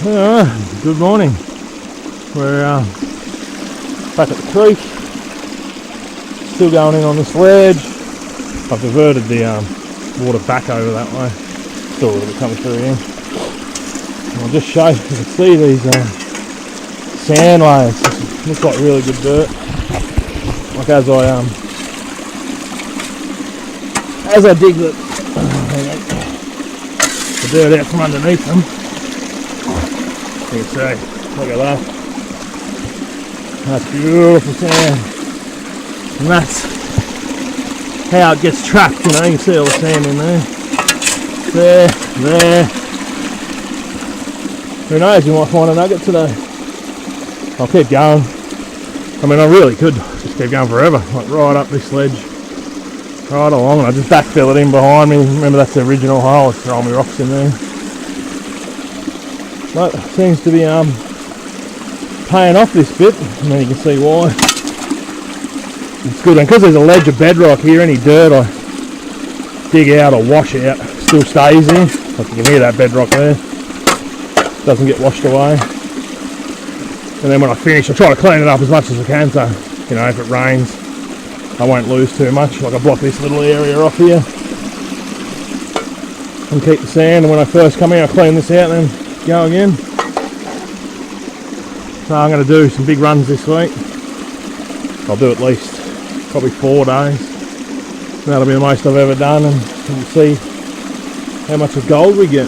Good morning. We're back at the creek. Still going in on this ledge. I've diverted the water back over that way. Still a little bit coming through here. And I'll just show you. You can see these sand layers. Looks like really good dirt. Like as I dig the dirt out from underneath them. You can see, look at that. That's beautiful sand. And that's how it gets trapped, you know, you can see all the sand in there. There. Who knows, you might find a nugget today. I'll keep going. I mean, I really could just keep going forever, like right up this ledge, right along, and I just backfill it in behind me. Remember, that's the original hole, I was throwing my rocks in there. But it seems to be paying off this bit, and then you can see why. It's good, and because there's a ledge of bedrock here, any dirt I dig out or wash out still stays there. Like you can hear that bedrock there, doesn't get washed away. And then when I finish, I try to clean it up as much as I can, so you know, if it rains I won't lose too much. Like I block this little area off here and keep the sand, and when I first come in I clean this out and then go again. So I'm going to do some big runs this week. I'll do at least probably 4 days. That'll be the most I've ever done, and we'll see how much of gold we get.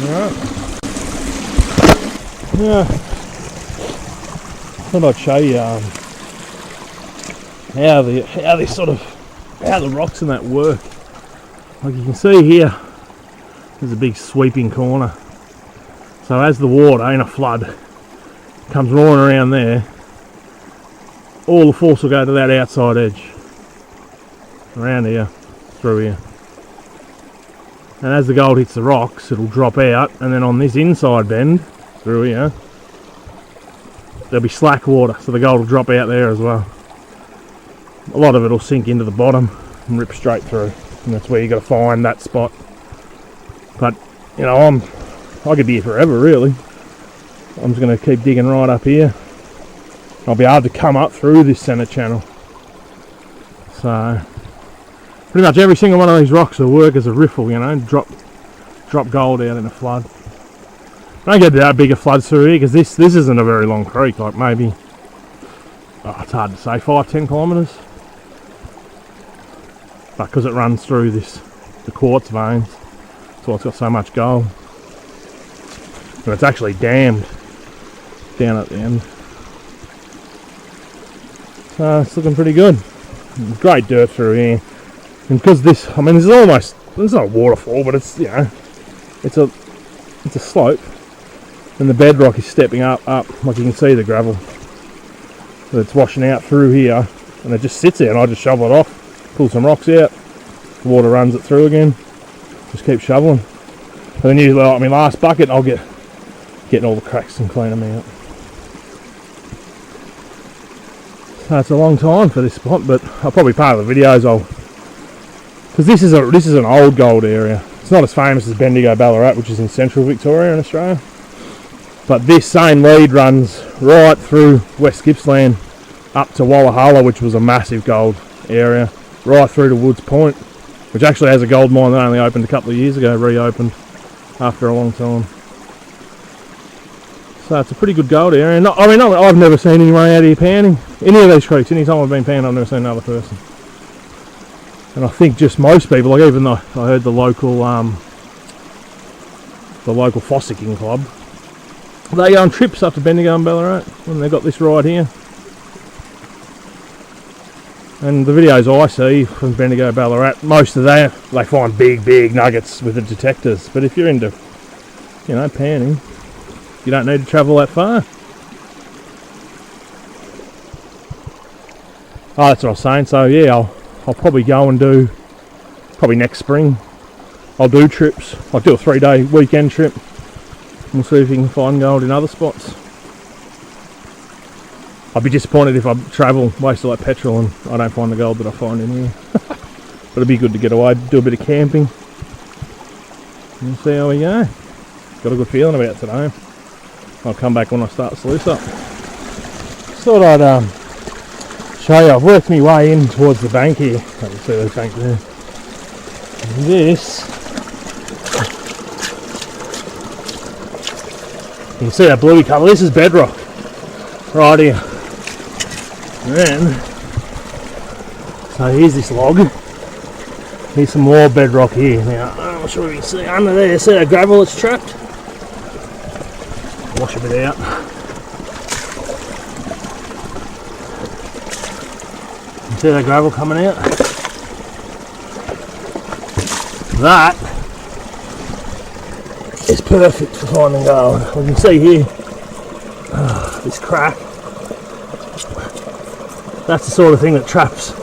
Alright. Yeah. Thought I'd show you how the rocks in that work. Like you can see here, there's a big sweeping corner. So as the water in a flood comes roaring around there, all the force will go to that outside edge, around here, through here. And as the gold hits the rocks, it'll drop out, and then on this inside bend, through here, there'll be slack water, so the gold will drop out there as well. A lot of it will sink into the bottom and rip straight through, and that's where you got to find that spot. But you know, I could be here forever really. I'm just going to keep digging right up here. I'll be able to come up through this centre channel. So pretty much every single one of these rocks will work as a riffle, you know, drop gold out in a flood. Don't get that big of floods through here because this isn't a very long creek, like maybe, it's hard to say, 5-10 kilometres. But because it runs through the quartz veins, that's why it's got so much gold. And it's actually dammed down at the end. So it's looking pretty good. Great dirt through here. And because this, I mean, this is almost, it's not a waterfall, but it's, you know, it's a slope. And the bedrock is stepping up, like you can see the gravel. So it's washing out through here, and it just sits there, and I just shovel it off, pull some rocks out, the water runs it through again, just keep shoveling. And then usually, like my last bucket, I'll getting all the cracks and clean them out. So it's a long time for this spot, but I'll probably part of the videos because this is an old gold area. It's not as famous as Bendigo Ballarat, which is in central Victoria in Australia. But this same lead runs right through West Gippsland up to Wallahala, which was a massive gold area, right through to Woods Point, which actually has a gold mine that only opened a couple of years ago, reopened after a long time. So it's a pretty good gold area. I've never seen anyone out here panning. Any of these creeks, any time I've been panning, I've never seen another person. And I think just most people, like even though I heard the local fossicking club, they go on trips up to Bendigo and Ballarat when they've got this right here. And the videos I see from Bendigo Ballarat, most of that, they find big nuggets with the detectors. But if you're into, you know, panning, you don't need to travel that far. Oh, that's what I was saying. So yeah, I'll probably go and do, probably next spring, I'll do trips. I'll do a 3-day weekend trip. We'll see if you can find gold in other spots. I'd be disappointed if I travel, waste all that petrol, and I don't find the gold that I find in here. But it'd be good to get away, do a bit of camping. and see how we go. Got a good feeling about it today. I'll come back when I start the sluice up. Thought I'd show you. I've worked my way in towards the bank here. I can see the bank there. And this, you can see that bluey colour. This is bedrock right here. And then, so here's this log. Here's some more bedrock here. Now, I'm not sure if you can see under there. See that gravel that's trapped? Wash a bit out. You see that gravel coming out? That is perfect for finding gold. You can see here, this crack. That's the sort of thing that traps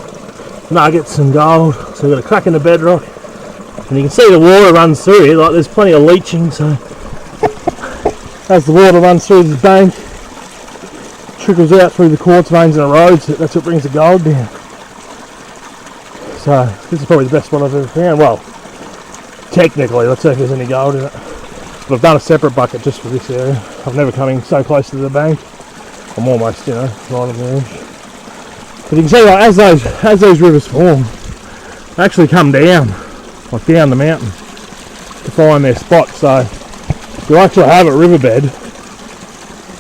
nuggets and gold. So we've got a crack in the bedrock, and you can see the water runs through here. Like there's plenty of leaching. So as the water runs through the bank, trickles out through the quartz veins and the roads. That's what brings the gold down. So this is probably the best one I've ever found. Well, technically, let's see if there's any gold in it. But I've done a separate bucket just for this area. I've never come in so close to the bank. I'm almost, right on the edge. But you can see, like, as those rivers form, they actually come down, like down the mountain, to find their spot. So you actually have a riverbed.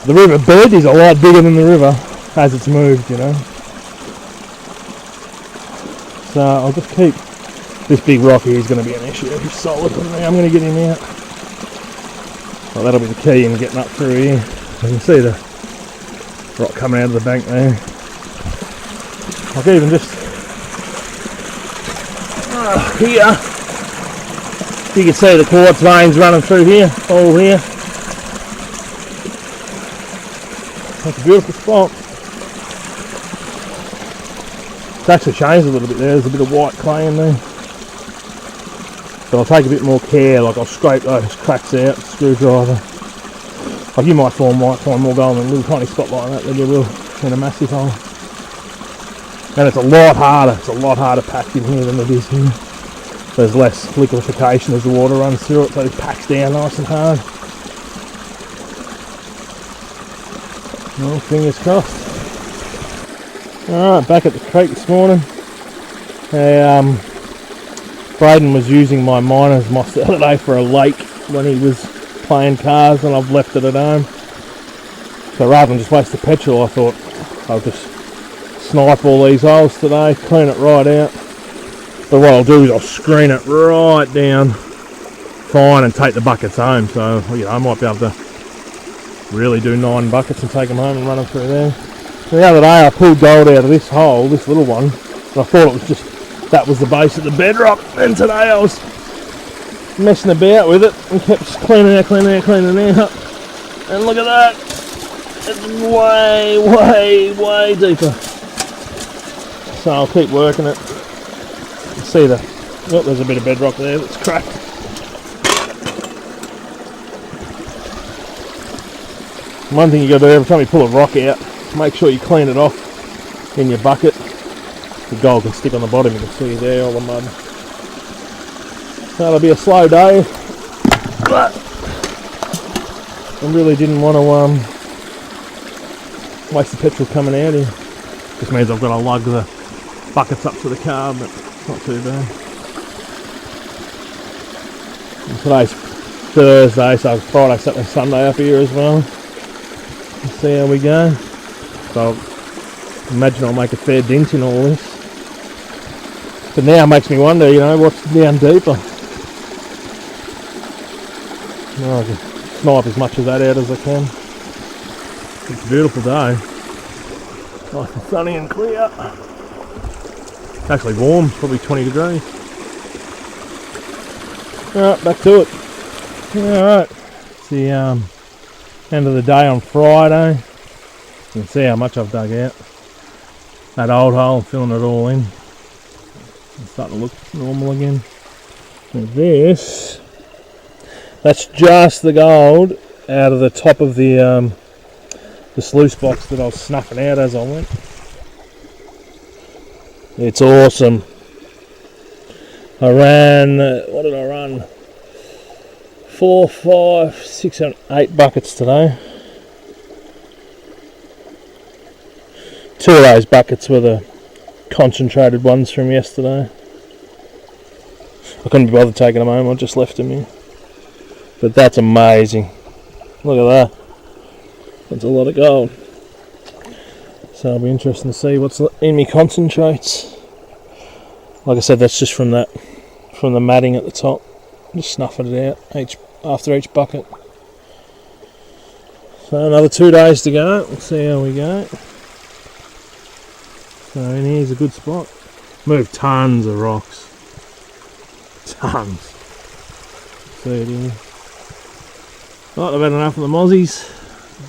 The riverbed is a lot bigger than the river as it's moved, So I'll just keep this big rock here is going to be an issue. He's solid, and I'm going to get him out. Well, that'll be the key in getting up through here. You can see the rock coming out of the bank there. I can even just here. You can see the quartz veins running through here, all here. That's a beautiful spot. It's actually changed a little bit there. There's a bit of white clay in there. But I'll take a bit more care. Like I'll scrape those cracks out, screwdriver. Like you might find more gold in a little tiny spot like that than you will in a massive hole. And it's a lot harder. It's a lot harder packed in here than it is here. There's less liquefaction as the water runs through it, so it packs down nice and hard. Well, fingers crossed. Alright, back at the creek this morning. Braden was using my miner's moss the other day for a lake when he was playing cars, and I've left it at home. So rather than just waste the petrol, I thought I'll just snipe all these holes today, clean it right out. But what I'll do is I'll screen it right down fine and take the buckets home. So I might be able to really do 9 buckets and take them home and run them through there. The other day I pulled gold out of this hole, this little one, and I thought it was just, that was the base of the bedrock, and today I was messing about with it and kept cleaning out, and look at that, it's way deeper. So I'll keep working it. See there's a bit of bedrock there that's cracked. One thing you got to do every time you pull a rock out, make sure you clean it off in your bucket. The gold can stick on the bottom, you can see there all the mud. That'll be a slow day, but I really didn't want to waste the petrol coming out here. Just means I've got to lug the buckets up to the car, but it's not too bad. And today's Thursday, so Friday, Saturday, Sunday up here as well. Let's see how we go. So imagine I'll make a fair dent in all this. But now it makes me wonder, what's down deeper. Well, I can snipe as much of that out as I can. It's a beautiful day. Nice and sunny and clear. It's actually warm, probably 20 degrees. Alright, back to it. Alright, it's the end of the day on Friday. You can see how much I've dug out. That old hole, filling it all in. It's starting to look normal again. And this, that's just the gold out of the top of the sluice box that I was snuffing out as I went. It's awesome. I ran, what did I run? 4, 5, 6, 7, 8 buckets today. 2 of those buckets were the concentrated ones from yesterday. I couldn't be bothered taking them home, I just left them here. But that's amazing. Look at that. That's a lot of gold. So it'll be interesting to see what's in me concentrates. Like I said, that's just from the matting at the top. Just snuffing it out after each bucket. So another 2 days to go. We'll see how we go. So in here's a good spot. Moved tons of rocks. Tons. See it here. Right, I've had enough of the mozzies.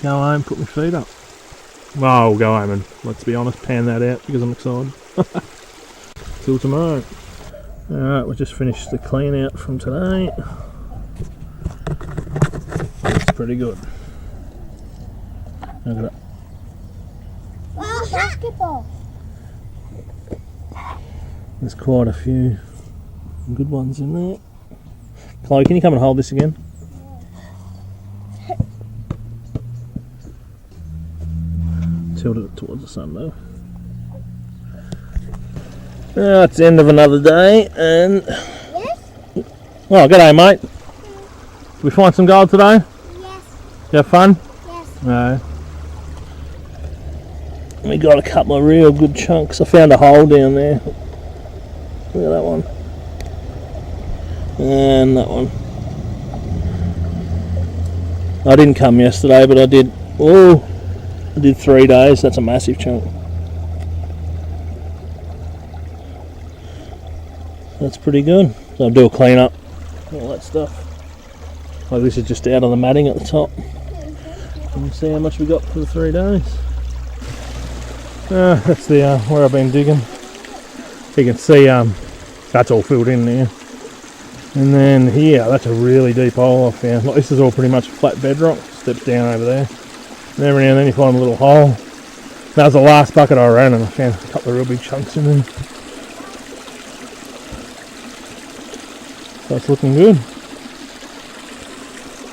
Go home, put my feet up. Well, I'll go home and, let's be honest, pan that out because I'm excited. Till tomorrow. Alright, we just finished the clean out from today. It's pretty good. Look at it. Wow, basketball. There's quite a few good ones in there. Chloe, can you come and hold this again? Tilted it towards the sun though. It's the end of another day and... Yes? Oh, g'day mate. Did we find some gold today? Yes. You have fun? Yes. No. We got a couple of real good chunks. I found a hole down there. Look at that one. And that one. I didn't come yesterday, but I did. Oh, I did 3 days. That's a massive chunk. That's pretty good. So I'll do a clean up, all that stuff. Like this is just out of the matting at the top. And we'll see how much we got for the 3 days. That's the where I've been digging. You can see that's all filled in there. And then here, that's a really deep hole I found. Like, this is all pretty much flat bedrock. Steps down over there. And every now and then you find a little hole. That was the last bucket I ran and I found a couple of real big chunks in there. So it's looking good.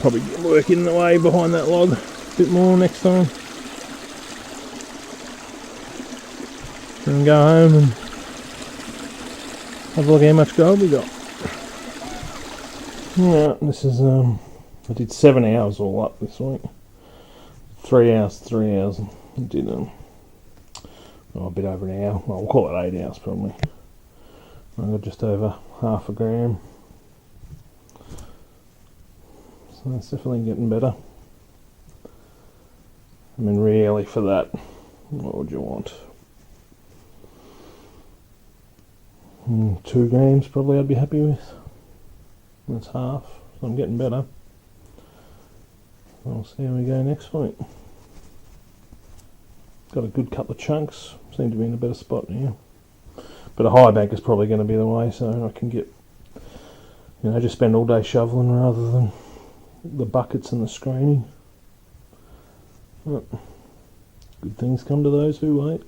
Probably get working the way behind that log a bit more next time. And go home and have a look at how much gold we got. Yeah, this is I did 7 hours all up this week. 3 hours, 3 hours. I did a bit over an hour. Well, we'll call it 8 hours probably. I got just over half a gram. So that's definitely getting better. I mean, really, for that, what would you want? 2 grams probably I'd be happy with. That's half, so I'm getting better. I'll see how we go next week. Got a good couple of chunks, seem to be in a better spot now. But a high bank is probably going to be the way, so I can get, just spend all day shoveling rather than the buckets and the screening. But good things come to those who wait.